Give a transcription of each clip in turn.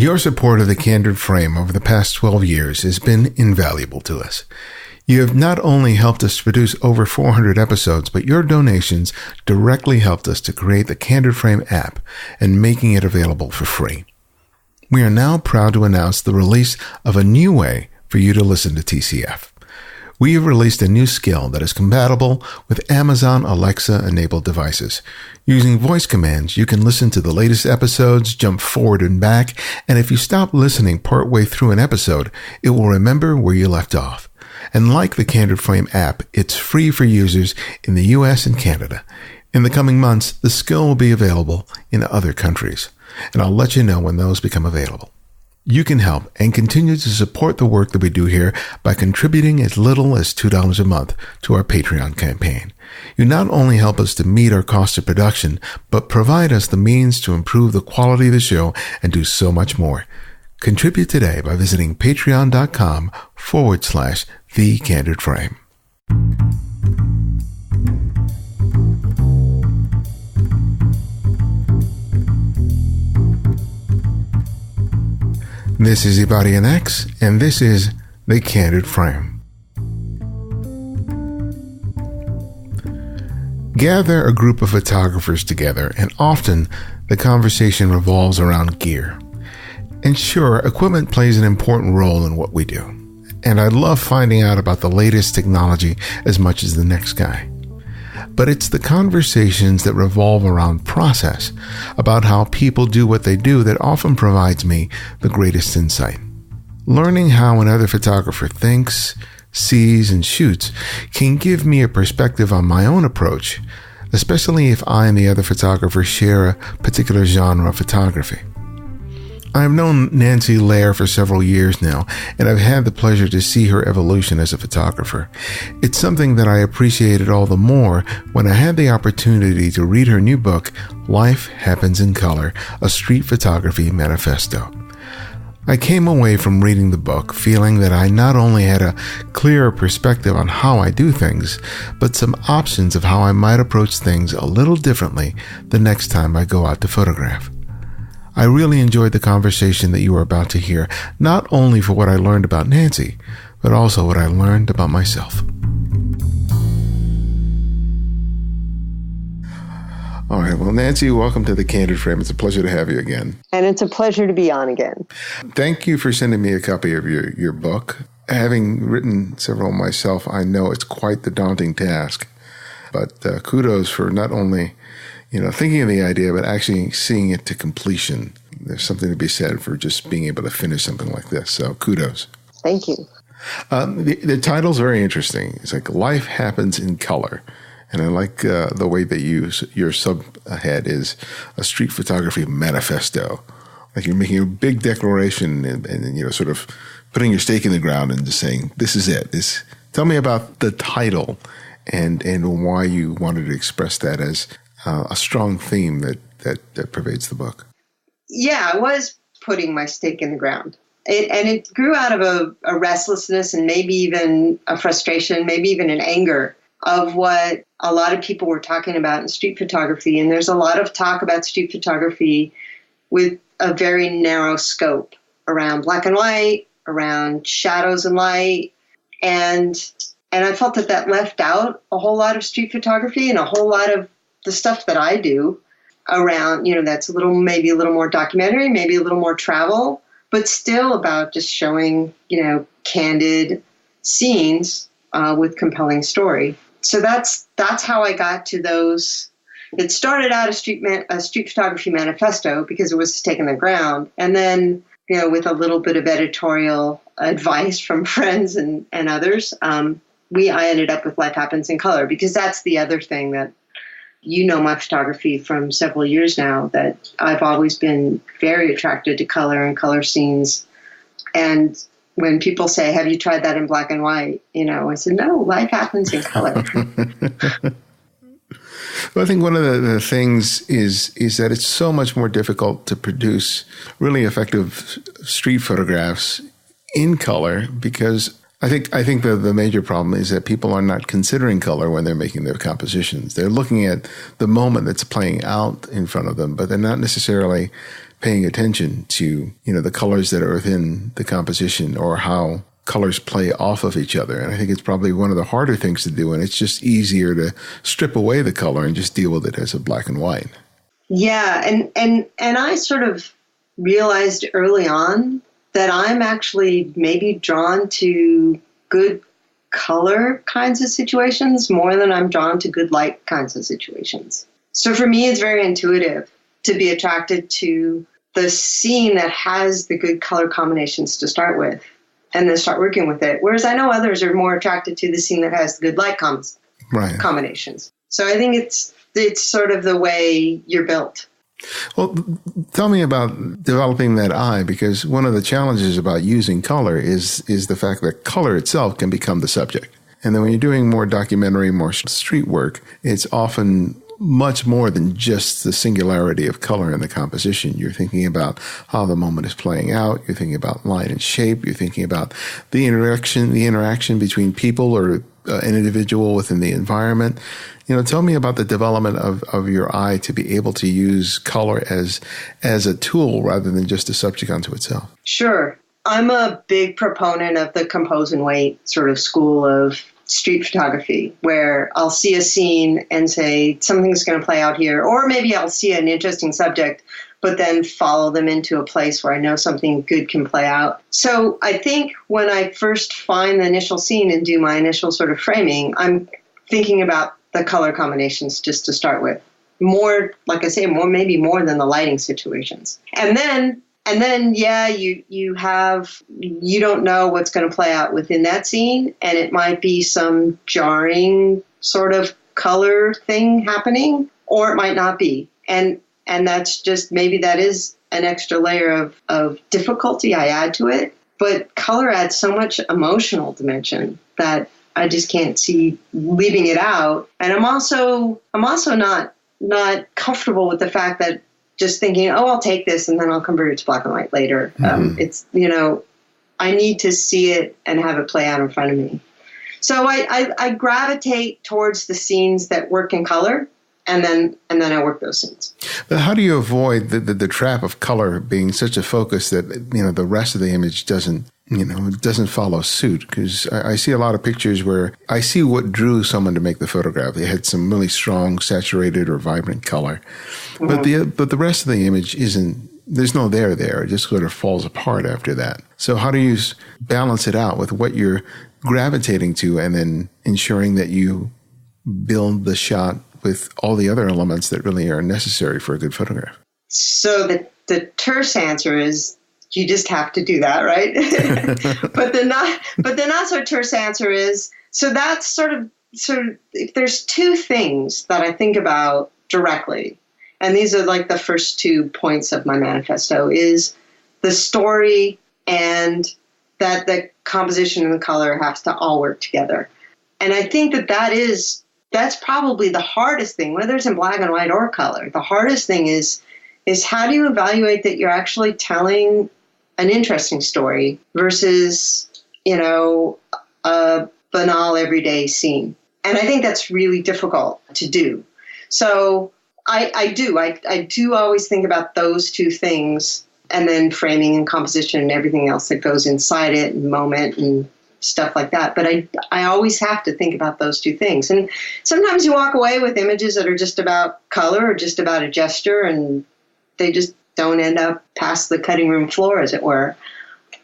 Your support of the Candid Frame over the past 12 years has been invaluable to us. You have not only helped us produce over 400 episodes, but your donations directly helped us to create the Candid Frame app and making it available for free. We are now proud to announce the release of a new way for you to listen to TCF. We have released a new skill that is compatible with Amazon Alexa-enabled devices. Using voice commands, you can listen to the latest episodes, jump forward and back, and if you stop listening partway through an episode, it will remember where you left off. And like the Candid Frame app, it's free for users in the US and Canada. In the coming months, the skill will be available in other countries, and I'll let you know when those become available. You can help and continue to support the work that we do here by contributing as little as $2 a month to our Patreon campaign. You not only help us to meet our cost of production, but provide us the means to improve the quality of the show and do so much more. Contribute today by visiting patreon.com/The Candid Frame. This is Ibadian X, and this is The Candid Frame. Gather a group of photographers together, and often the conversation revolves around gear. And sure, equipment plays an important role in what we do. And I love finding out about the latest technology as much as the next guy. But it's the conversations that revolve around process, about how people do what they do, that often provides me the greatest insight. Learning how another photographer thinks, sees, and shoots can give me a perspective on my own approach, especially if I and the other photographer share a particular genre of photography. I've known Nancy Lehrer for several years now, and I've had the pleasure to see her evolution as a photographer. It's something that I appreciated all the more when I had the opportunity to read her new book, Life Happens in Color, a Street Photography Manifesto. I came away from reading the book feeling that I not only had a clearer perspective on how I do things, but some options of how I might approach things a little differently the next time I go out to photograph. I really enjoyed the conversation that you are about to hear, not only for what I learned about Nancy, but also what I learned about myself. All right. Well, Nancy, welcome to The Candid Frame. It's a pleasure to have you again. And it's a pleasure to be on again. Thank you for sending me a copy of your book. Having written several myself, I know it's quite the daunting task. But kudos for not only thinking of the idea, but actually seeing it to completion. There's something to be said for just being able to finish something like this. So kudos. Thank you. The title's very interesting. It's like Life Happens in Color. And I like the way that your subhead is a street photography manifesto. Like you're making a big declaration and sort of putting your stake in the ground and just saying, this is it. Tell me about the title and why you wanted to express that as a strong theme that pervades the book. Yeah, I was putting my stake in the ground. It grew out of a restlessness and maybe even a frustration, maybe even an anger of what a lot of people were talking about in street photography. And there's a lot of talk about street photography with a very narrow scope around black and white, around shadows and light. And I felt that left out a whole lot of street photography and a whole lot of the stuff that I do around, that's maybe a little more documentary, maybe a little more travel, but still about just showing, candid scenes with compelling story. So that's how I got to those. It started out a street photography manifesto because it was stake in the ground. And then, with a little bit of editorial advice from friends and others, I ended up with Life Happens in Color, because that's the other thing that, my photography from several years now, that I've always been very attracted to color and color scenes. And when people say, have you tried that in black and white? I said, no, life happens in color. Well, I think one of the things is that it's so much more difficult to produce really effective street photographs in color, because I think the major problem is that people are not considering color when they're making their compositions. They're looking at the moment that's playing out in front of them, but they're not necessarily paying attention to, the colors that are within the composition or how colors play off of each other. And I think it's probably one of the harder things to do. And it's just easier to strip away the color and just deal with it as a black and white. Yeah. And I sort of realized early on that I'm actually maybe drawn to good color kinds of situations more than I'm drawn to good light kinds of situations. So for me, it's very intuitive to be attracted to the scene that has the good color combinations to start with and then start working with it. Whereas I know others are more attracted to the scene that has the good light combinations. So I think it's sort of the way you're built. Well, tell me about developing that eye, because one of the challenges about using color is the fact that color itself can become the subject. And then when you're doing more documentary, more street work, it's often much more than just the singularity of color in the composition. You're thinking about how the moment is playing out. You're thinking about line and shape. You're thinking about the interaction between people or an individual within the environment. Tell me about the development of your eye to be able to use color as a tool rather than just a subject unto itself. Sure. I'm a big proponent of the compose and wait sort of school of street photography, where I'll see a scene and say, something's going to play out here. Or maybe I'll see an interesting subject, but then follow them into a place where I know something good can play out. So I think when I first find the initial scene and do my initial sort of framing, I'm thinking about the color combinations just to start with. More, like I say, maybe more than the lighting situations. And then you don't know what's going to play out within that scene, and it might be some jarring sort of color thing happening, or it might not be. And that's just, maybe that is an extra layer of difficulty I add to it. But color adds so much emotional dimension that I just can't see leaving it out. And I'm also not comfortable with the fact that just thinking, I'll take this and then I'll convert it to black and white later. It's, I need to see it and have it play out in front of me. So I gravitate towards the scenes that work in color, and then I work those scenes. But how do you avoid the trap of color being such a focus that, the rest of the image doesn't follow suit? Because I see a lot of pictures where I see what drew someone to make the photograph. They had some really strong, saturated or vibrant color. Mm-hmm. But the rest of the image there's no there. It just sort of falls apart after that. So how do you balance it out with what you're gravitating to and then ensuring that you build the shot with all the other elements that really are necessary for a good photograph? So the terse answer is, you just have to do that, right? But the not so terse answer is, so that's sort of there's two things that I think about directly, and these are like the first 2 points of my manifesto, is the story and that the composition and the color has to all work together. And I think that's probably the hardest thing, whether it's in black and white or color. The hardest thing is how do you evaluate that you're actually telling an interesting story versus, a banal everyday scene. And I think that's really difficult to do. So I do always think about those two things, and then framing and composition and everything else that goes inside it, and moment and stuff like that. But I always have to think about those two things. And sometimes you walk away with images that are just about color or just about a gesture, and they just don't end up past the cutting room floor, as it were.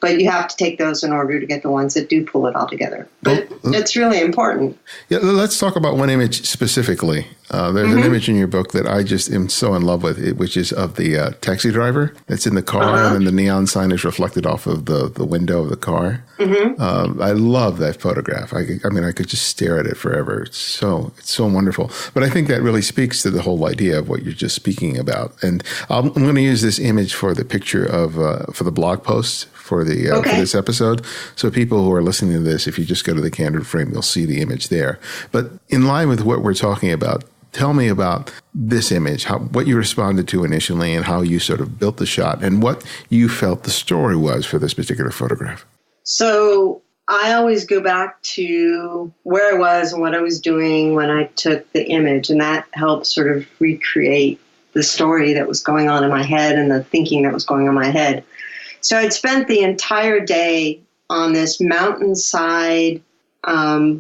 But you have to take those in order to get the ones that do pull it all together. But it's really important. Yeah, let's talk about one image specifically. There's an image in your book that I just am so in love with, which is of the taxi driver that's in the car, and the neon sign is reflected off of the window of the car. I love that photograph. I could just stare at it forever. It's so wonderful. But I think that really speaks to the whole idea of what you're just speaking about. And I'm going to use this image for the picture of for the blog post for this episode. So people who are listening to this, if you just go to the Candid Frame, you'll see the image there. But in line with what we're talking about, tell me about this image, what you responded to initially, and how you sort of built the shot, and what you felt the story was for this particular photograph. So I always go back to where I was and what I was doing when I took the image, and that helps sort of recreate the story that was going on in my head and the thinking that was going on in my head. So I'd spent the entire day on this mountainside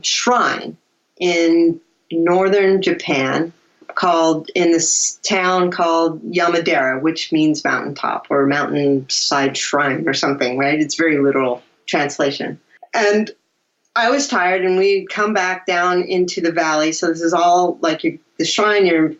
shrine in northern Japan in this town called Yamadera, which means mountaintop or mountainside shrine or something, right? It's very literal translation. And I was tired, and we'd come back down into the valley. So this is all like the shrine, you're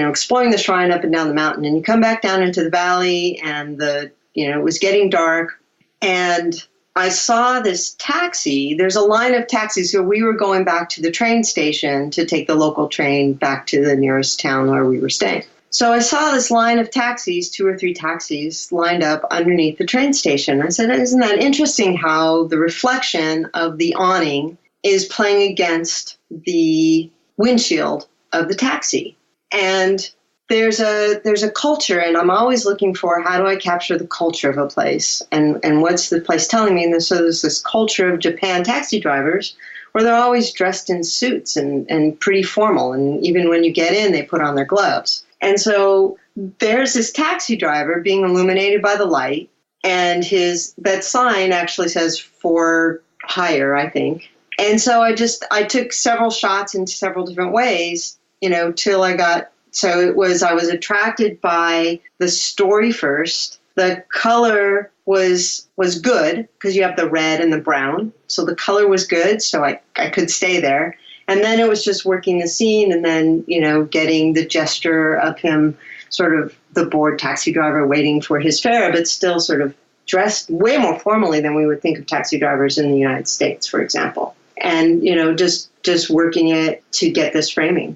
exploring the shrine up and down the mountain, and you come back down into the valley, and it was getting dark, and I saw this taxi. There's a line of taxis. So we were going back to the train station to take the local train back to the nearest town where we were staying. So I saw this line of taxis, 2 or 3 taxis lined up underneath the train station. I said, isn't that interesting how the reflection of the awning is playing against the windshield of the taxi? And there's a culture, and I'm always looking for how do I capture the culture of a place, and what's the place telling me? And so there's this culture of Japan taxi drivers where they're always dressed in suits and pretty formal, and even when you get in, they put on their gloves. And so there's this taxi driver being illuminated by the light, and that sign actually says for hire, I think. And so I took several shots in several different ways, till I got. So I was attracted by the story first. The color was good because you have the red and the brown. So the color was good. So I could stay there. And then it was just working the scene and then, getting the gesture of him sort of the bored taxi driver waiting for his fare, but still sort of dressed way more formally than we would think of taxi drivers in the United States, for example. And, just working it to get this framing.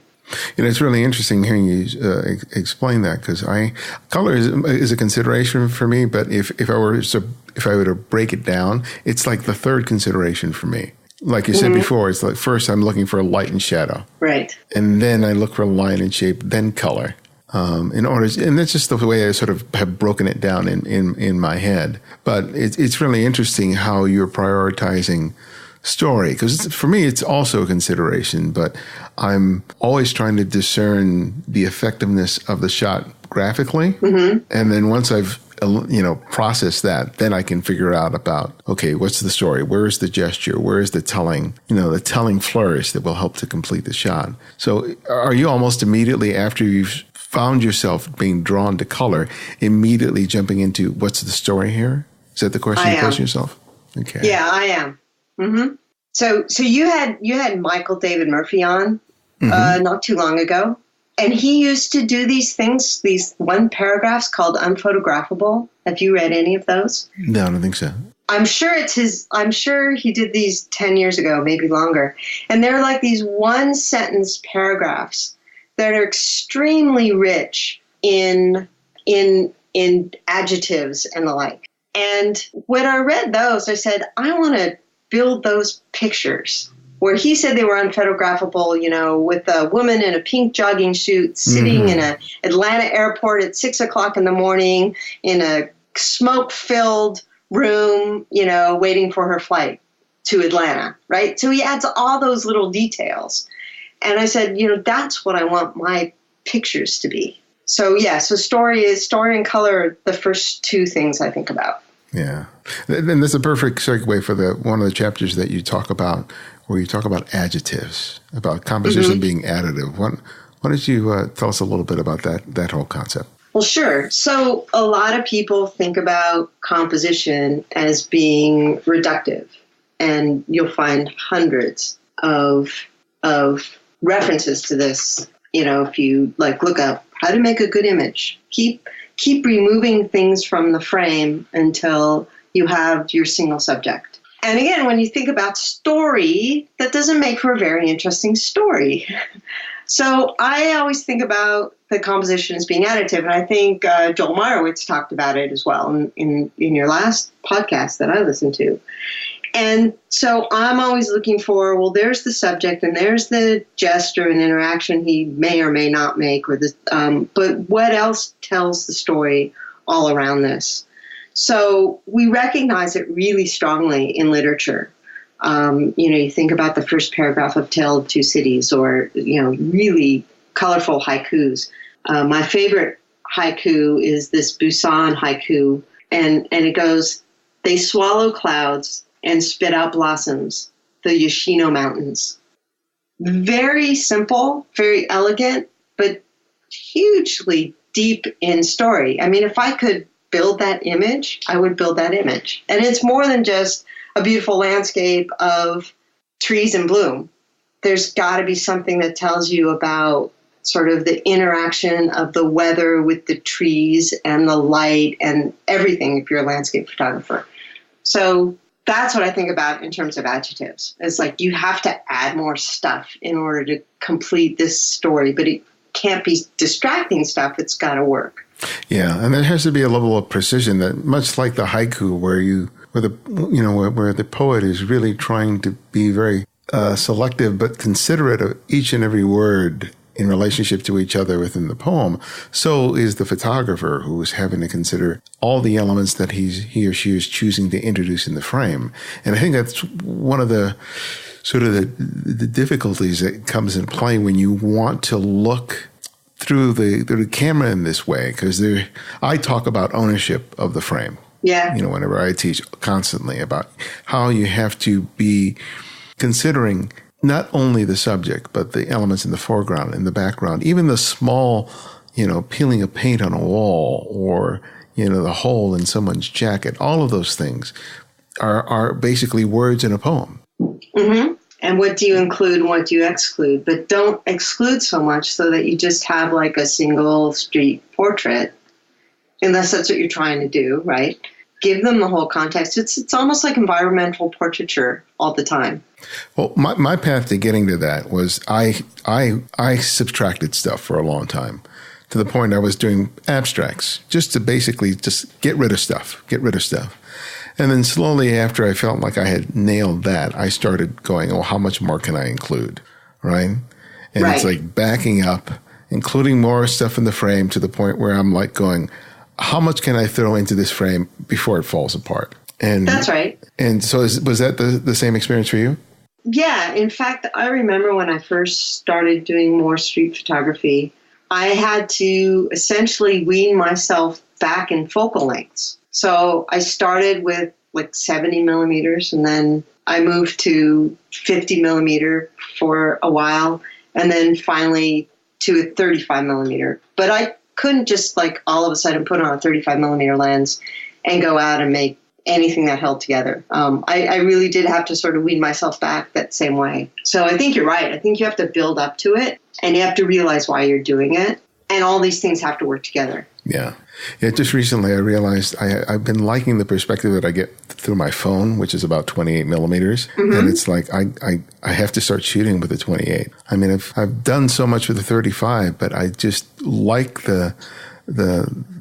It's really interesting hearing you explain that, because color is a consideration for me. But if I were to break it down, it's like the third consideration for me. Like you said before, it's like first I'm looking for light and shadow, right, and then I look for line and shape, then color. And that's just the way I sort of have broken it down in my head. But it's really interesting how you're prioritizing story, because for me it's also a consideration, but I'm always trying to discern the effectiveness of the shot graphically, and then once I've processed that, then I can figure out about, okay, what's the story, where is the gesture, where is the telling flourish that will help to complete the shot. So are you almost immediately after you've found yourself being drawn to color, immediately jumping into what's the story here? Is that the question you pose yourself? Okay. Yeah, I am. Mm-hmm. So you had Michael David Murphy on not too long ago, and he used to do these things, these one paragraphs called Unphotographable. Have you read any of those? No, I don't think so. I'm sure he did these 10 years ago, maybe longer. And they're like these one sentence paragraphs that are extremely rich in adjectives and the like. And when I read those, I said, I want to build those pictures where he said they were unphotographable, with a woman in a pink jogging suit sitting in an Atlanta airport at 6:00 in the morning in a smoke-filled room, waiting for her flight to Atlanta, right? So he adds all those little details. And I said, that's what I want my pictures to be. So so story and color are the first 2 things I think about. Yeah. And that's a perfect segue for one of the chapters that you talk about, where you talk about adjectives, about composition being additive. Why don't you tell us a little bit about that whole concept? Well, sure. So a lot of people think about composition as being reductive, and you'll find hundreds of references to this. If you look up how to make a good image, keep removing things from the frame until you have your single subject. And again, when you think about story, that doesn't make for a very interesting story. So I always think about the composition as being additive, and I think Joel Meyerowitz talked about it as well in your last podcast that I listened to. And so I'm always looking for, well, there's the subject and there's the gesture and interaction he may or may not make, but what else tells the story all around this? So we recognize it really strongly in literature. You think about the first paragraph of Tale of Two Cities, or, really colorful haikus. My favorite haiku is this Busan haiku, and it goes, "They swallow clouds and spit out blossoms, the Yoshino Mountains." Very simple, very elegant, but hugely deep in story. I mean, if I could build that image, I would build that image. And it's more than just a beautiful landscape of trees in bloom. There's got to be something that tells you about sort of the interaction of the weather with the trees and the light and everything if you're a landscape photographer. So that's what I think about in terms of adjectives. It's like you have to add more stuff in order to complete this story, but it can't be distracting stuff. It's got to work. Yeah, and there has to be a level of precision that, much like the haiku, where the poet is really trying to be very selective but considerate of each and every word in relationship to each other within the poem, so is the photographer, who is having to consider all the elements that he or she is choosing to introduce in the frame. And I think that's one of the sort of the difficulties that comes in play when you want to look through the camera in this way, because I talk about ownership of the frame. Yeah. Whenever I teach constantly about how you have to be considering not only the subject, but the elements in the foreground and the background, even the small, peeling of paint on a wall, or, the hole in someone's jacket. All of those things are basically words in a poem. Mm-hmm. And what do you include and what do you exclude? But don't exclude so much so that you just have like a single street portrait, unless that's what you're trying to do, right? Give them the whole context. It's almost like environmental portraiture all the time. Well, my path to getting to that was I subtracted stuff for a long time, to the point I was doing abstracts just to basically just get rid of stuff. And then slowly, after I felt like I had nailed that, I started going, oh, how much more can I include, right? And It's like backing up, including more stuff in the frame, to the point where I'm like going, how much can I throw into this frame before it falls apart? And that's right. And so was that the same experience for you? Yeah. In fact, I remember when I first started doing more street photography, I had to essentially wean myself back in focal lengths. So I started with like 70 millimeters, and then I moved to 50 millimeter for a while, and then finally to a 35 millimeter. But I couldn't just like all of a sudden put on a 35 millimeter lens and go out and make anything that held together. I really did have to sort of wean myself back that same way. So I think you're right. I think you have to build up to it, and you have to realize why you're doing it. And all these things have to work together. Yeah. Just recently I realized I've been liking the perspective that I get through my phone, which is about 28 millimeters. Mm-hmm. And it's like I have to start shooting with the 28. I mean, I've done so much with the 35, but I just like the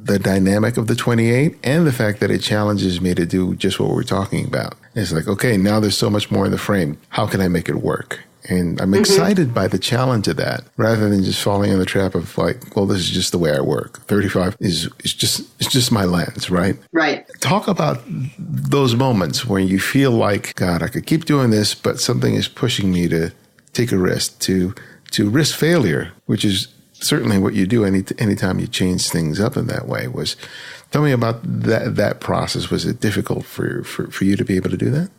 dynamic of the 28, and the fact that it challenges me to do just what we're talking about. It's like, okay, now there's so much more in the frame. How can I make it work? And I'm excited by the challenge of that, rather than just falling in the trap of like, well, this is just the way I work. 35 is just my lens, right? Right. Talk about those moments when you feel like, God, I could keep doing this, but something is pushing me to take a risk, to risk failure, which is certainly what you do anytime you change things up in that way. Tell me about that process. Was it difficult for you to be able to do that?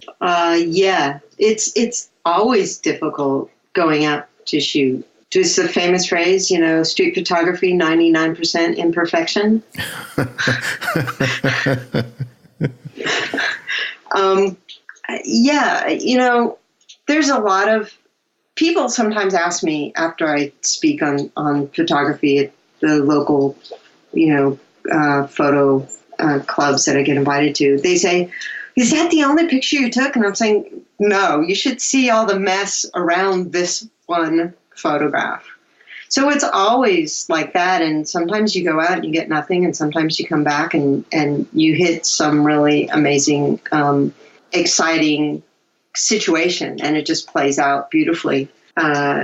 Yeah, it's always difficult going out to shoot. Just the famous phrase, street photography, 99% imperfection. Yeah, there's a lot of people sometimes ask me after I speak on photography at the local, photo clubs that I get invited to. They say, is that the only picture you took? And I'm saying, no, you should see all the mess around this one photograph. So it's always like that. And sometimes you go out and you get nothing. And sometimes you come back and you hit some really amazing, exciting situation. And it just plays out beautifully.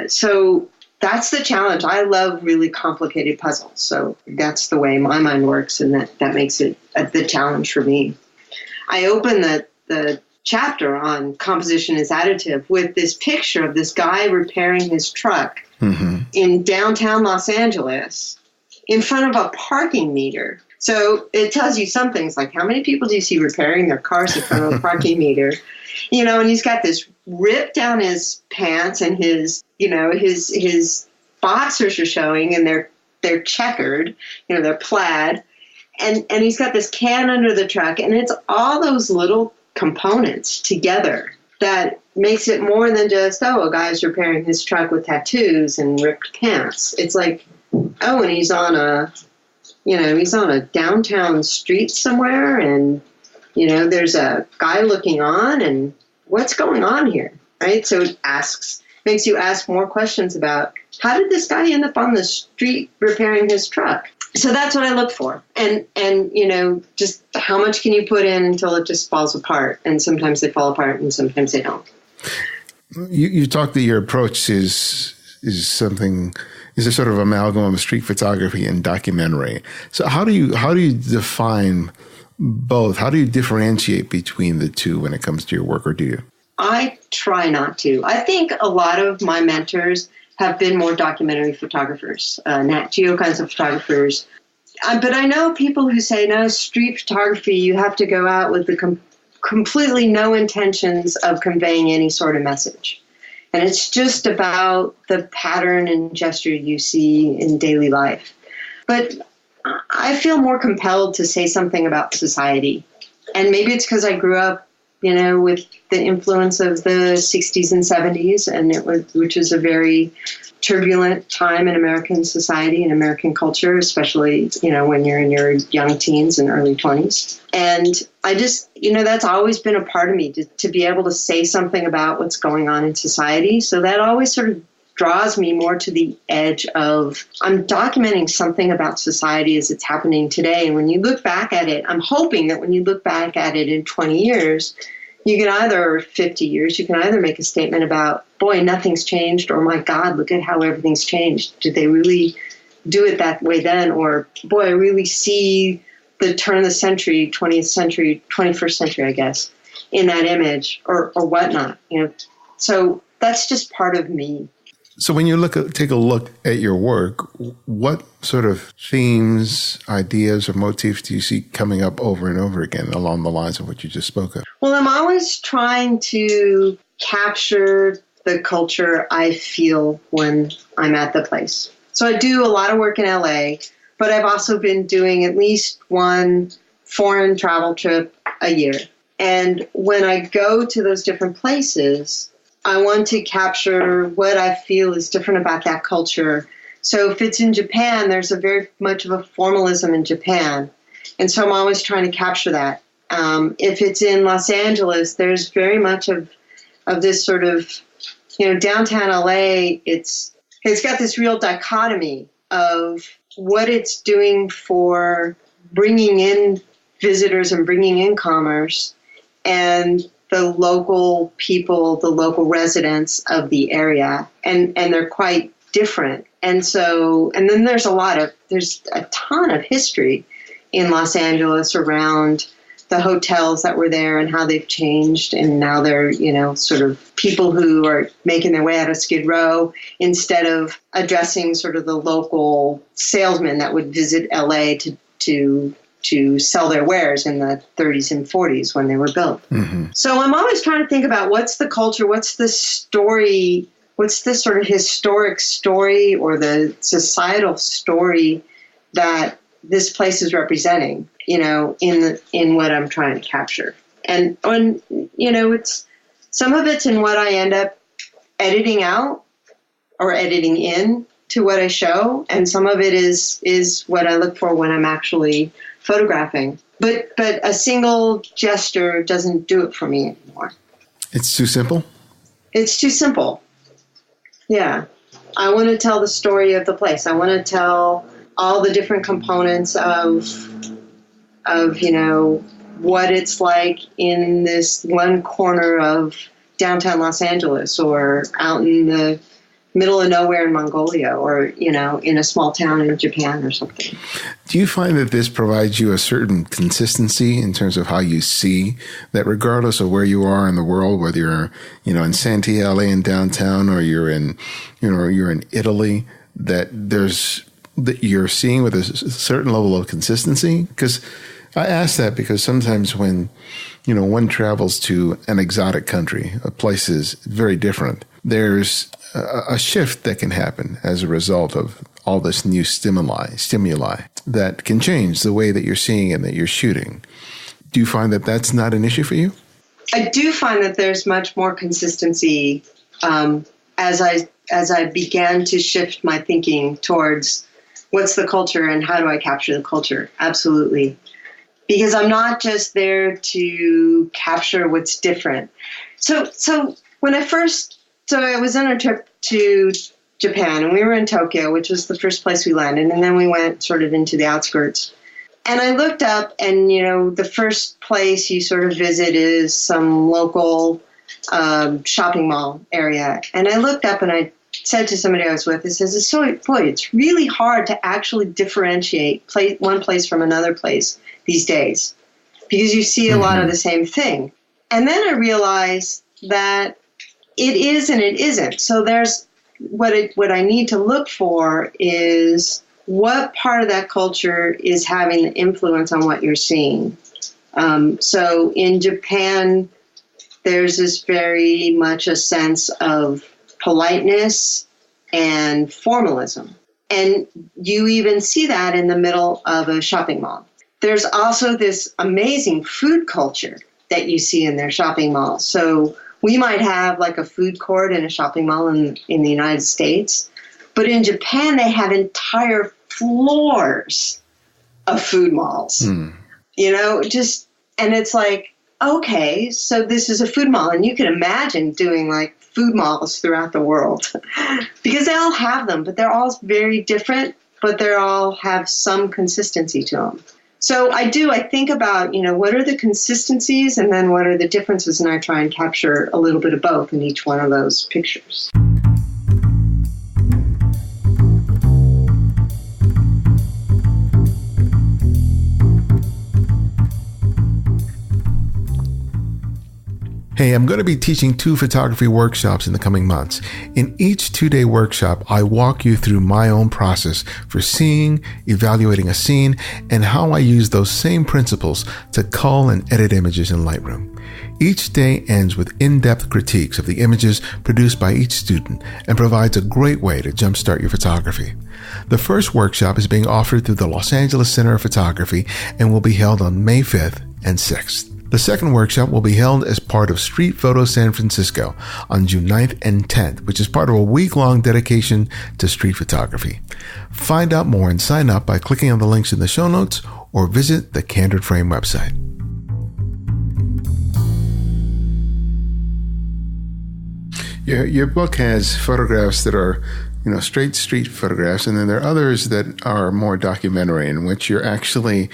So that's the challenge. I love really complicated puzzles. So that's the way my mind works. And that makes it the challenge for me. I open the chapter on composition as additive with this picture of this guy repairing his truck in downtown Los Angeles in front of a parking meter. So it tells you some things like how many people do you see repairing their cars in front of a parking meter? And he's got this rip down his pants, and his boxers are showing, and they're checkered, they're plaid. And he's got this can under the truck, and it's all those little components together that makes it more than just, a guy's repairing his truck with tattoos and ripped pants. It's like, and he's on a downtown street somewhere, and, there's a guy looking on, and what's going on here, right? So it makes you ask more questions about how did this guy end up on the street repairing his truck? So that's what I look for. And just how much can you put in until it just falls apart? And sometimes they fall apart and sometimes they don't. You talked that your approach is a sort of amalgam of street photography and documentary. So how do you define both? How do you differentiate between the two when it comes to your work, or do you? I try not to. I think a lot of my mentors have been more documentary photographers, Nat Geo kinds of photographers. But I know people who say, no, street photography, you have to go out with the completely no intentions of conveying any sort of message. And it's just about the pattern and gesture you see in daily life. But I feel more compelled to say something about society. And maybe it's because I grew up, with the influence of the 60s and 70s, which was a very turbulent time in American society and American culture, especially, when you're in your young teens and early 20s. And I just, that's always been a part of me to be able to say something about what's going on in society. So that always sort of draws me more to the edge of, I'm documenting something about society as it's happening today. And when you look back at it, I'm hoping that when you look back at it in 20 years, or 50 years, you can either make a statement about, boy, nothing's changed, or my God, look at how everything's changed. Did they really do it that way then? Or, boy, I really see the turn of the century, 20th century, 21st century, I guess, in that image, or whatnot. So that's just part of me. So when you take a look at your work, what sort of themes, ideas, or motifs do you see coming up over and over again along the lines of what you just spoke of? Well, I'm always trying to capture the culture I feel when I'm at the place. So I do a lot of work in LA, but I've also been doing at least one foreign travel trip a year. And when I go to those different places, I want to capture what I feel is different about that culture. So if it's in Japan, there's a very much of a formalism in Japan. And so I'm always trying to capture that. If it's in Los Angeles, there's very much of this sort of, downtown LA, it's got this real dichotomy of what it's doing for bringing in visitors and bringing in commerce, and the local people, the local residents of the area, and they're quite different. And then there's a ton of history in Los Angeles around the hotels that were there and how they've changed. And now they're, sort of people who are making their way out of Skid Row instead of addressing sort of the local salesmen that would visit LA to sell their wares in the 30s and 40s when they were built. Mm-hmm. So I'm always trying to think about what's the culture, what's the story, what's the sort of historic story or the societal story that this place is representing, in what I'm trying to capture. And it's some of it's in what I end up editing out or editing in to what I show, and some of it is what I look for when I'm actually photographing. But a single gesture doesn't do it for me anymore. It's too simple? It's too simple. Yeah. I want to tell the story of the place. I want to tell all the different components of what it's like in this one corner of downtown Los Angeles, or out in the middle of nowhere in Mongolia, or, in a small town in Japan or something. Do you find that this provides you a certain consistency in terms of how you see that, regardless of where you are in the world, whether you're, in Santiago, LA in downtown, or you're in Italy, that there's that you're seeing with a certain level of consistency? Because I ask that because sometimes when, one travels to an exotic country, a place is very different, there's a shift that can happen as a result of all this new stimuli that can change the way that you're seeing and that you're shooting. Do you find that that's not an issue for you? I do find that there's much more consistency as I began to shift my thinking towards what's the culture and how do I capture the culture? Absolutely. Because I'm not just there to capture what's different. So when I was on a trip to Japan, and we were in Tokyo, which was the first place we landed, and then we went sort of into the outskirts. And I looked up, and, the first place you sort of visit is some local shopping mall area. And I looked up and I said to somebody I was with, it's really hard to actually differentiate one place from another place these days because you see a lot of the same thing. And then I realized that it is and it isn't. So there's what I need to look for is what part of that culture is having the influence on what you're seeing. So in Japan, there's this very much a sense of politeness and formalism. And you even see that in the middle of a shopping mall. There's also this amazing food culture that you see in their shopping malls. So we might have like a food court in a shopping mall in the United States, but in Japan, they have entire floors of food malls. And it's like, okay, so this is a food mall, and you can imagine doing like food malls throughout the world because they all have them, but they're all very different, but they all have some consistency to them. So I think about, what are the consistencies and then what are the differences, and I try and capture a little bit of both in each one of those pictures. Hey, I'm going to be teaching 2 photography workshops in the coming months. In each 2-day workshop, I walk you through my own process for seeing, evaluating a scene, and how I use those same principles to cull and edit images in Lightroom. Each day ends with in-depth critiques of the images produced by each student and provides a great way to jumpstart your photography. The first workshop is being offered through the Los Angeles Center of Photography and will be held on May 5th and 6th. The second workshop will be held as part of Street Photo San Francisco on June 9th and 10th, which is part of a week-long dedication to street photography. Find out more and sign up by clicking on the links in the show notes or visit the Candid Frame website. Your book has photographs that are, straight street photographs, and then there are others that are more documentary, in which you're actually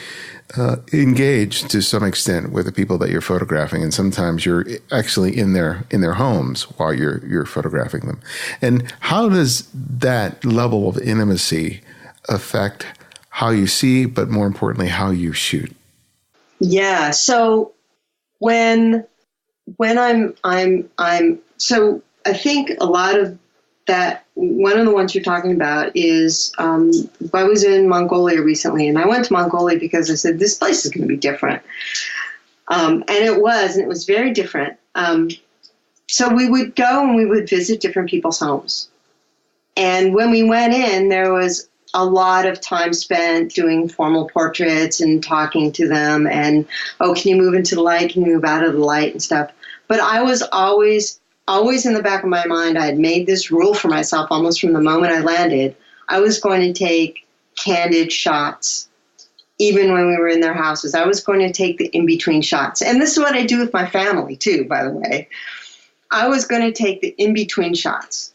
engaged to some extent with the people that you're photographing, and sometimes you're actually in their homes while you're photographing them. And how does that level of intimacy affect how you see, but more importantly, how you shoot? Yeah. So when I'm so I think a lot of that, one of the ones you're talking about is, I was in Mongolia recently, and I went to Mongolia because I said, this place is going to be different. And it was very different. So we would go and we would visit different people's homes. And when we went in, there was a lot of time spent doing formal portraits and talking to them and, can you move into the light? Can you move out of the light and stuff? But I was always in the back of my mind, I had made this rule for myself almost from the moment I landed. I was going to take candid shots, even when we were in their houses. I was going to take the in-between shots. And this is what I do with my family, too, by the way. I was going to take the in-between shots.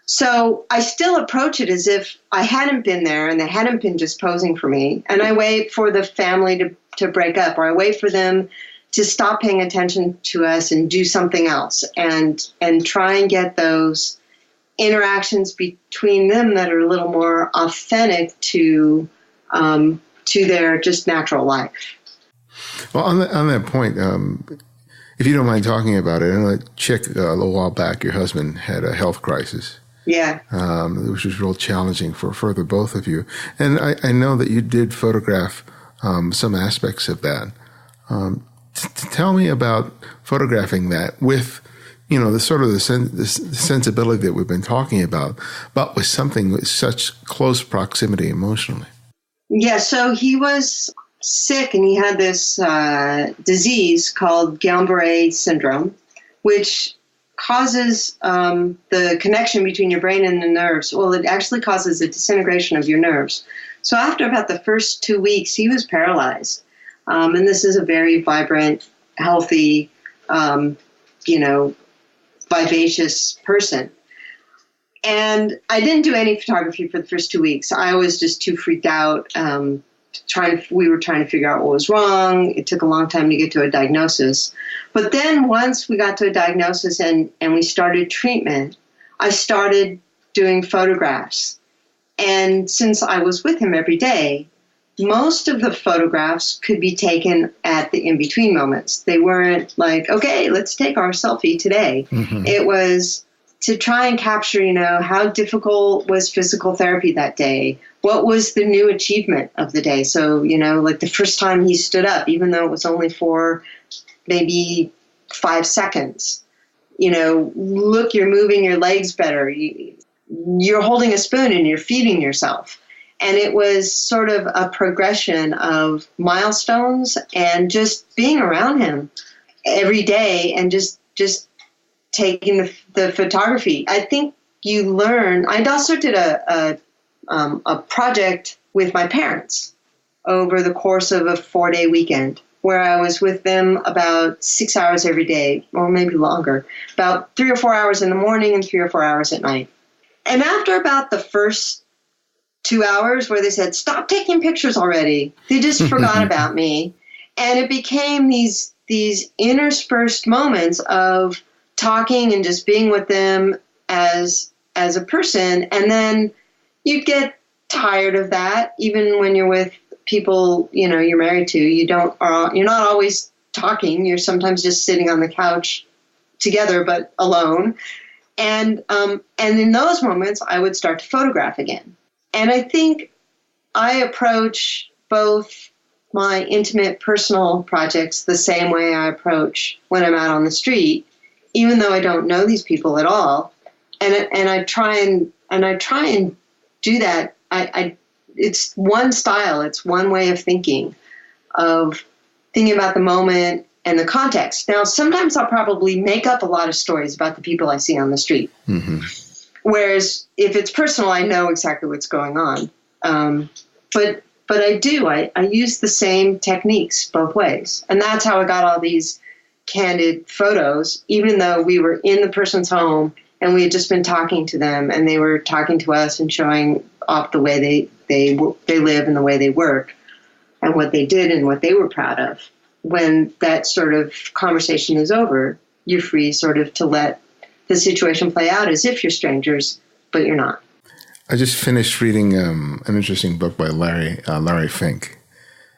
So I still approach it as if I hadn't been there and they hadn't been just posing for me. And I wait for the family to break up, or I wait for them to stop paying attention to us and do something else, and try and get those interactions between them that are a little more authentic to their just natural life. Well, on that point, if you don't mind talking about it, a chick a little while back, your husband had a health crisis, Yeah. Which was real challenging for the both of you. And I know that you did photograph some aspects of that. Tell me about photographing that with, the sort of the sensibility that we've been talking about, but with something with such close proximity emotionally. Yeah, so he was sick and he had this disease called Guillain-Barré syndrome, which causes the connection between your brain and the nerves. Well, it actually causes a disintegration of your nerves. So after about the first 2 weeks, he was paralyzed. And this is a very vibrant, healthy, vivacious person. And I didn't do any photography for the first 2 weeks. I was just too freaked out. We were trying to figure out what was wrong. It took a long time to get to a diagnosis. But then once we got to a diagnosis and we started treatment, I started doing photographs. And since I was with him every day, most of the photographs could be taken at the in-between moments. They weren't like, okay, let's take our selfie today. Mm-hmm. It was to try and capture, how difficult was physical therapy that day? What was the new achievement of the day? So, like the first time he stood up, even though it was only for maybe 5 seconds, look, you're moving your legs better. You're holding a spoon and you're feeding yourself. And it was sort of a progression of milestones and just being around him every day and just taking the photography. I think you learn. I also did a project with my parents over the course of a 4-day weekend where I was with them about 6 hours every day, or maybe longer, about 3 or 4 hours in the morning and 3 or 4 hours at night. And after about the first 2 hours where they said, stop taking pictures already, they just forgot about me. And it became these interspersed moments of talking and just being with them as a person. And then you get tired of that, even when you're with people, you're married to. You're not always talking. You're sometimes just sitting on the couch together, but alone. And in those moments, I would start to photograph again. And I think I approach both my intimate personal projects the same way I approach when I'm out on the street, even though I don't know these people at all. And I try and do that. It's one style. It's one way of thinking about the moment and the context. Now, sometimes I'll probably make up a lot of stories about the people I see on the street. Mm-hmm. Whereas if it's personal, I know exactly what's going on. But I use the same techniques both ways. And that's how I got all these candid photos, even though we were in the person's home and we had just been talking to them and they were talking to us and showing off the way they live and the way they work and what they did and what they were proud of. When that sort of conversation is over, you're free sort of to let the situation play out as if you're strangers, but you're not. I just finished reading an interesting book by Larry Fink.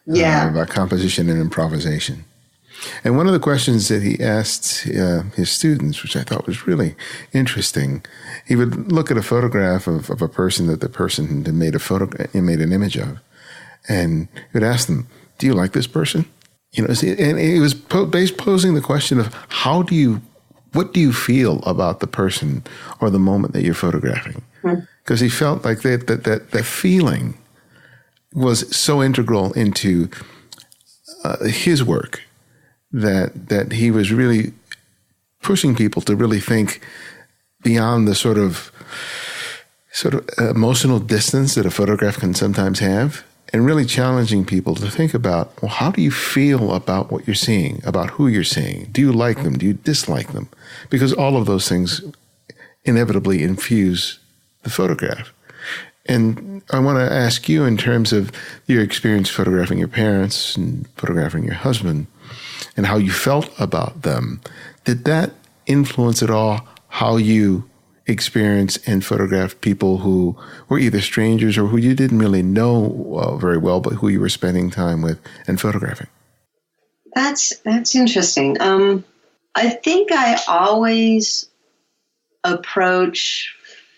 About composition and improvisation. And one of the questions that he asked his students, which I thought was really interesting, he would look at a photograph of a person that the person had made an image of, and he would ask them, "Do you like this person?" And he was posing the question of what do you feel about the person or the moment that you're photographing? Because he felt like that feeling was so integral into his work that he was really pushing people to really think beyond the sort of emotional distance that a photograph can sometimes have, and really challenging people to think about, well, how do you feel about what you're seeing, about who you're seeing? Do you like them? Do you dislike them? Because all of those things inevitably infuse the photograph. And I want to ask you, in terms of your experience photographing your parents and photographing your husband and how you felt about them, did that influence at all how you experience and photograph people who were either strangers or who you didn't really know very well, but who you were spending time with and photographing? That's interesting. I think I always approach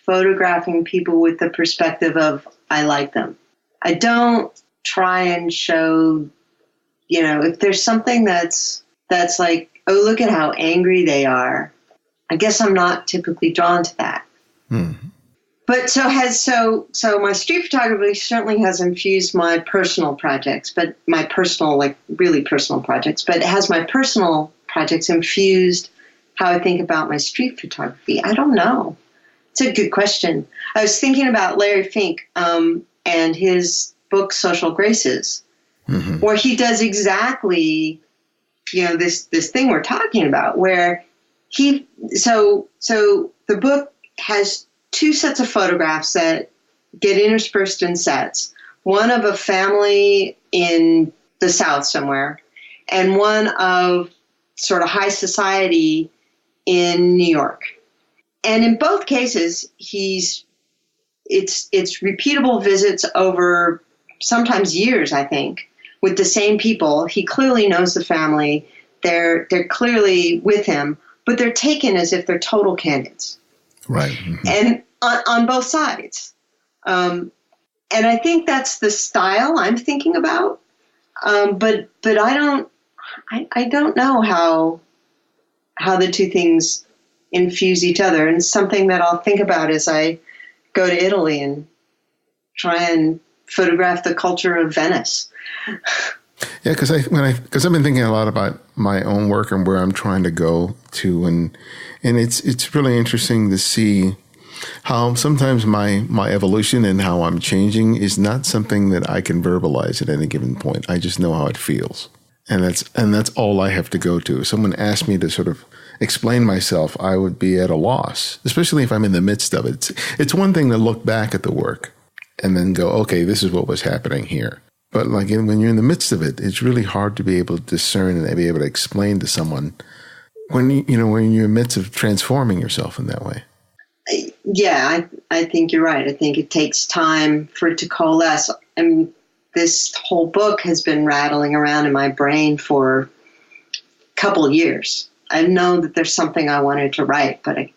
photographing people with the perspective of, I like them. I don't try and show, if there's something that's like, oh, look at how angry they are. I guess I'm not typically drawn to that. But so my street photography certainly has infused my personal projects, but my personal, like really personal projects, but it has my personal projects infused how I think about my street photography. I don't know. It's a good question. I was thinking about Larry Fink and his book, Social Graces, where he does exactly, this thing we're talking about, where so the book has two sets of photographs that get interspersed in sets. One of a family in the South somewhere, and one of sort of high society in New York. And in both cases, it's repeatable visits over sometimes years, I think, with the same people. He clearly knows the family. They're clearly with him, but they're taken as if they're total candidates. Right. And on both sides. And I think that's the style I'm thinking about. But I don't know how the two things infuse each other. And something that I'll think about as I go to Italy and try and photograph the culture of Venice. Yeah, because I've been thinking a lot about my own work and where I'm trying to go to, and it's really interesting to see how sometimes my evolution and how I'm changing is not something that I can verbalize at any given point. I just know how it feels, and that's all I have to go to. If someone asked me to sort of explain myself, I would be at a loss, especially if I'm in the midst of it. It's one thing to look back at the work and then go, okay, this is what was happening here. But like when you're in the midst of it, it's really hard to be able to discern and be able to explain to someone when you're in the midst of transforming yourself in that way. Yeah, I think you're right. I think it takes time for it to coalesce. And this whole book has been rattling around in my brain for a couple of years. I know that there's something I wanted to write, but I,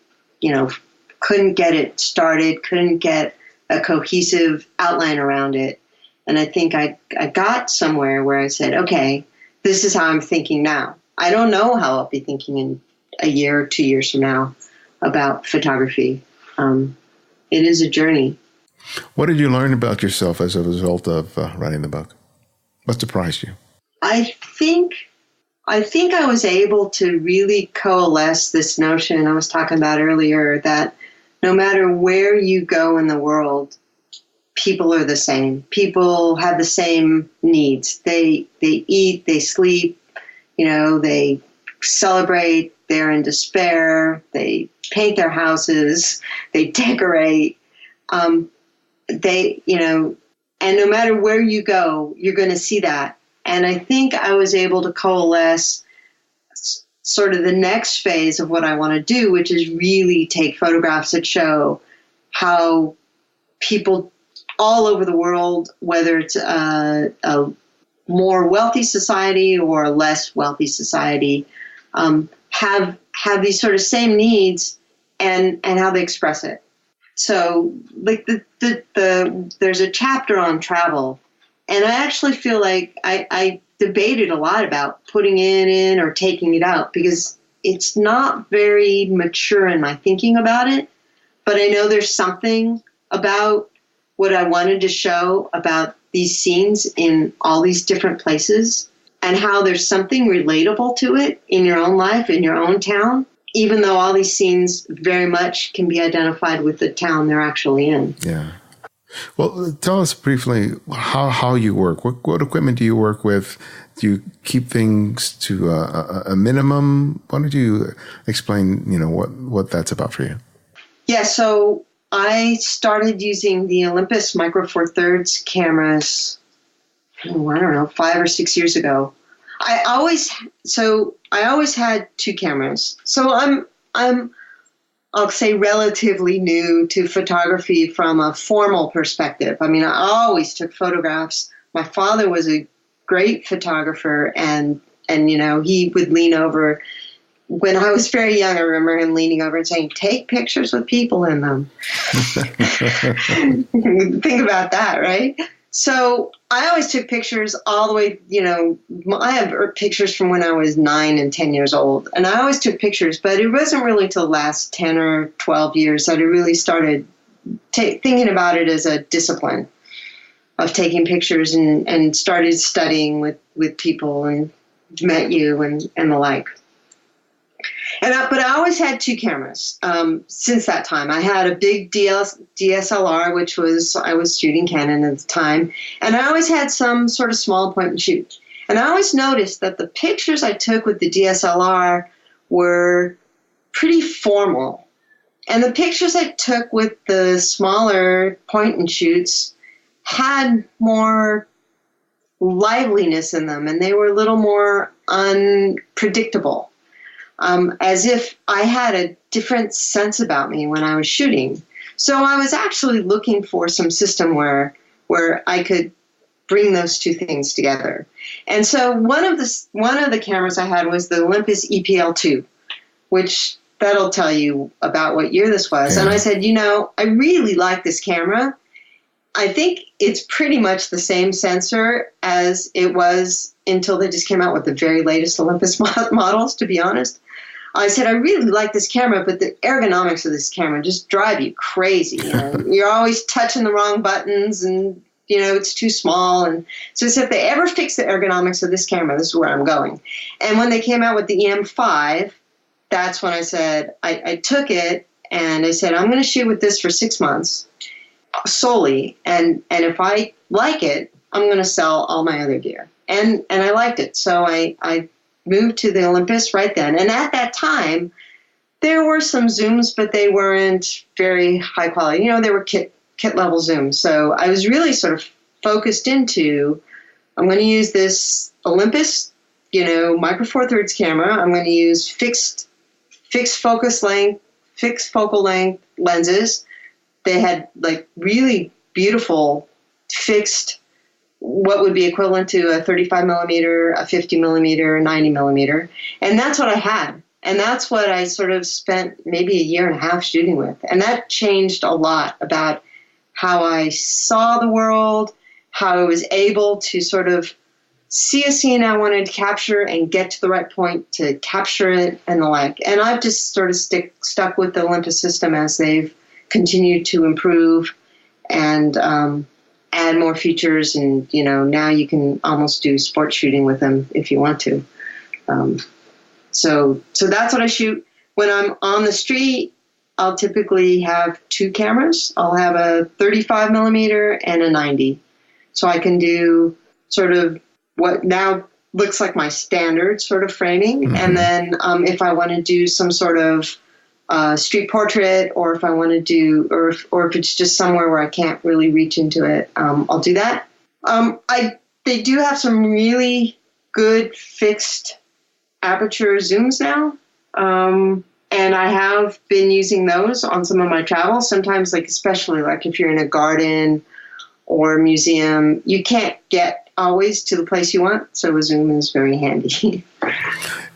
couldn't get it started, couldn't get a cohesive outline around it. And I think I got somewhere where I said, okay, this is how I'm thinking now. I don't know how I'll be thinking in a year or 2 years from now about photography. It is a journey. What did you learn about yourself as a result of writing the book? What surprised you? I think I was able to really coalesce this notion I was talking about earlier, that no matter where you go in the world, people are the same. People have the same needs. They eat, they sleep, they celebrate, they're in despair, they paint their houses, they decorate. And no matter where you go, you're going to see that. And I think I was able to coalesce sort of the next phase of what I want to do, which is really take photographs that show how people all over the world, whether it's a more wealthy society or a less wealthy society, have these sort of same needs and how they express it. So, like there's a chapter on travel, and I actually feel like I debated a lot about putting it in or taking it out because it's not very mature in my thinking about it. But I know there's something about what I wanted to show about these scenes in all these different places and how there's something relatable to it in your own life, in your own town, even though all these scenes very much can be identified with the town they're actually in. Yeah. Well, tell us briefly how you work. What equipment do you work with? Do you keep things to a minimum? Why don't you explain, what that's about for you? Yeah, so I started using the Olympus Micro Four Thirds cameras, 5 or 6 years ago. I always had two cameras. So I'll say relatively new to photography from a formal perspective. I mean, I always took photographs. My father was a great photographer and he would lean over, when I was very young, I remember him leaning over and saying, "Take pictures with people in them." Think about that, right? So I always took pictures all the way, I have pictures from when I was 9 and 10 years old. And I always took pictures, but it wasn't really till the last 10 or 12 years that I really started thinking about it as a discipline of taking pictures and started studying with people and met you and the like. But I always had 2 cameras since that time. I had a big DSLR, which I was shooting Canon at the time, and I always had some sort of small point and shoot. And I always noticed that the pictures I took with the DSLR were pretty formal. And the pictures I took with the smaller point and shoots had more liveliness in them, and they were a little more unpredictable. As if I had a different sense about me when I was shooting. So I was actually looking for some system where I could bring those 2 things together. And so one of the cameras I had was the Olympus EPL2, which that'll tell you about what year this was. Yeah. And I said, I really like this camera. I think it's pretty much the same sensor as it was until they just came out with the very latest Olympus models, to be honest. I said, I really like this camera, but the ergonomics of this camera just drive you crazy. You're always touching the wrong buttons and, it's too small. And so I said, if they ever fix the ergonomics of this camera, this is where I'm going. And when they came out with the EM5, that's when I said, I took it and I said, I'm going to shoot with this for 6 months solely. And if I like it, I'm going to sell all my other gear. And I liked it. So I moved to the Olympus right then. And at that time, there were some zooms, but they weren't very high quality. They were kit level zooms. So I was really sort of focused into, I'm going to use this Olympus, micro four thirds camera. I'm going to use fixed focus length, fixed focal length lenses. They had like really beautiful fixed, what would be equivalent to a 35 millimeter, a 50 millimeter, 90 millimeter. And that's what I had. And that's what I sort of spent maybe a year and a half shooting with. And that changed a lot about how I saw the world, how I was able to sort of see a scene I wanted to capture and get to the right point to capture it and the like. And I've just sort of stuck with the Olympus system as they've continued to improve and add more features, and now you can almost do sport shooting with them if you want to. So that's what I shoot. When I'm on the street, I'll typically have 2 cameras. I'll have a 35 millimeter and a 90. So I can do sort of what now looks like my standard sort of framing. Mm-hmm. And then if I want to do some sort of street portrait, or if I want to do, or if it's just somewhere where I can't really reach into it, I'll do that. They do have some really good fixed aperture zooms now, and I have been using those on some of my travels. Sometimes, especially if you're in a garden or a museum, you can't get always to the place you want, so a zoom is very handy.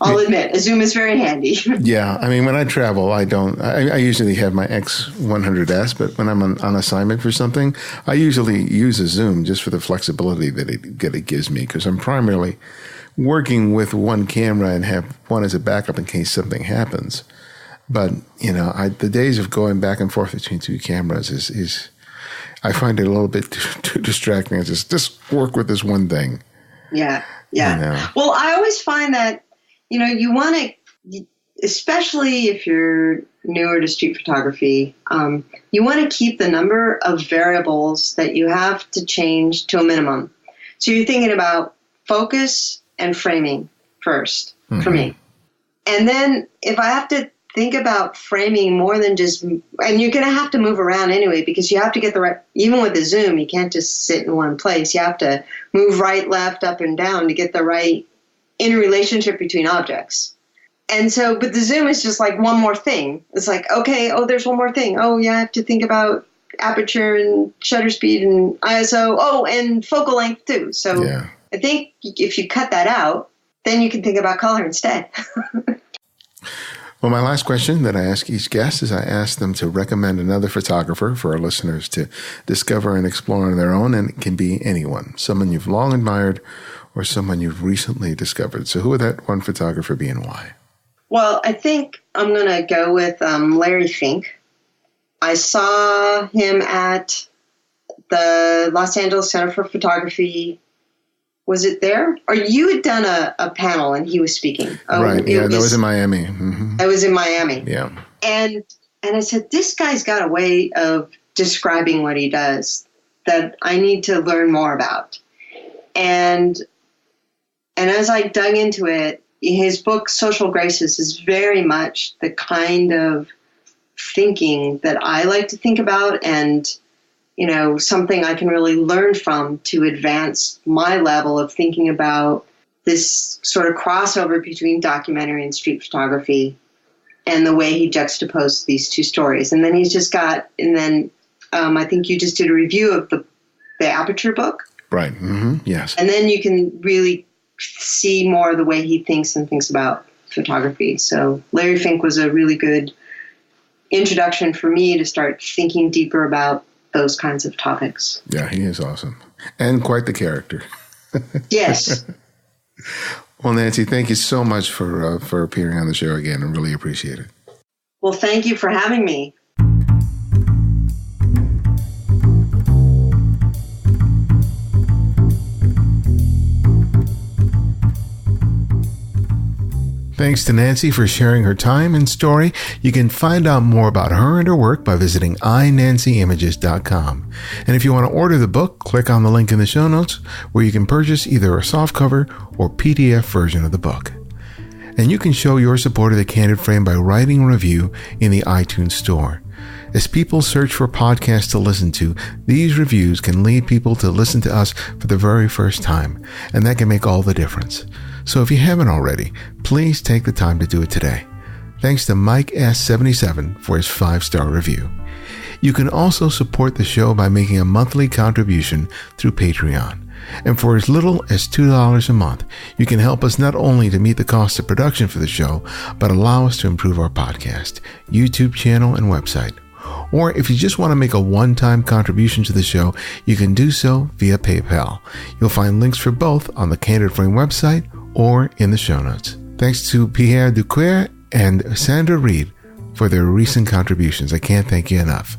I'll admit, a zoom is very handy. Yeah, I mean, when I travel, I usually have my X100S, but when I'm on assignment for something, I usually use a zoom just for the flexibility that it gives me, because I'm primarily working with one camera and have one as a backup in case something happens. But, the days of going back and forth between 2 cameras is I find it a little bit too distracting. I just work with this one thing. Yeah. Well, I always find that, you want to, especially if you're newer to street photography, you want to keep the number of variables that you have to change to a minimum. So you're thinking about focus and framing first, mm-hmm. for me. And then if I have to think about framing more than just, and you're going to have to move around anyway, because you have to get the right, even with the zoom, you can't just sit in one place. You have to move right, left, up, and down to get the right interrelationship between objects. And so, but the zoom is just like one more thing. It's like, okay, there's one more thing. Yeah, I have to think about aperture and shutter speed and ISO. And focal length too. So yeah. I think if you cut that out, then you can think about color instead. Well, my last question that I ask each guest is I ask them to recommend another photographer for our listeners to discover and explore on their own, and it can be anyone, someone you've long admired or someone you've recently discovered. So who would that one photographer be and why? Well, I think I'm going to go with Larry Fink. I saw him at the Los Angeles Center for Photography. Was it there? Or you had done a panel and he was speaking. Right. Yeah, that was in Miami. Mm-hmm. I was in Miami. Yeah. And I said, this guy's got a way of describing what he does that I need to learn more about. And as I dug into it, his book, Social Graces, is very much the kind of thinking that I like to think about, and, you know, something I can really learn from to advance my level of thinking about this sort of crossover between documentary and street photography and the way he juxtaposed these two stories. And then I think you just did a review of the Aperture book. Right. Mm-hmm. Yes. And then you can really see more of the way he thinks and thinks about photography. So Larry Fink was a really good introduction for me to start thinking deeper about those kinds of topics. Yeah, he is awesome. And quite the character. Yes. Well, Nancy, thank you so much for appearing on the show again. I really appreciate it. Well, thank you for having me. Thanks to Nancy for sharing her time and story. You can find out more about her and her work by visiting inancyimages.com. And if you want to order the book, click on the link in the show notes where you can purchase either a softcover or PDF version of the book. And you can show your support of The Candid Frame by writing a review in the iTunes store. As people search for podcasts to listen to, these reviews can lead people to listen to us for the very first time, and that can make all the difference. So if you haven't already, please take the time to do it today. Thanks to Mike S77 for his 5-star review. You can also support the show by making a monthly contribution through Patreon. And for as little as $2 a month, you can help us not only to meet the cost of production for the show, but allow us to improve our podcast, YouTube channel, and website. Or if you just want to make a one-time contribution to the show, you can do so via PayPal. You'll find links for both on the Candid Frame website or in the show notes. Thanks to Pierre Duquer and Sandra Reed for their recent contributions. I can't thank you enough.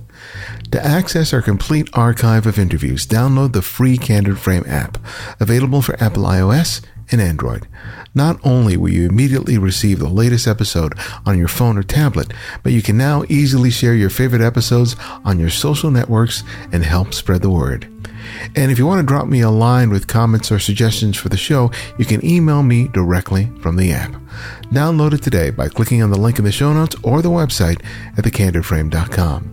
To access our complete archive of interviews, download the free Candid Frame app, available for Apple iOS and Android. Not only will you immediately receive the latest episode on your phone or tablet, but you can now easily share your favorite episodes on your social networks and help spread the word. And if you want to drop me a line with comments or suggestions for the show, you can email me directly from the app. Download it today by clicking on the link in the show notes or the website at thecandidframe.com.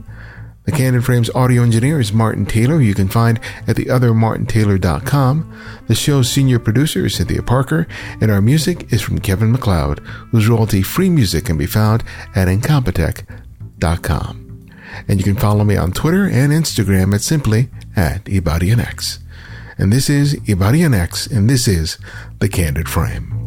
The Candid Frame's audio engineer is Martin Taylor, who you can find at theothermartintaylor.com. The show's senior producer is Cynthia Parker, and our music is from Kevin MacLeod, whose royalty-free music can be found at incompetech.com. And you can follow me on Twitter and Instagram at simply @IbadianX. And this is IbadianX, and this is The Candid Frame.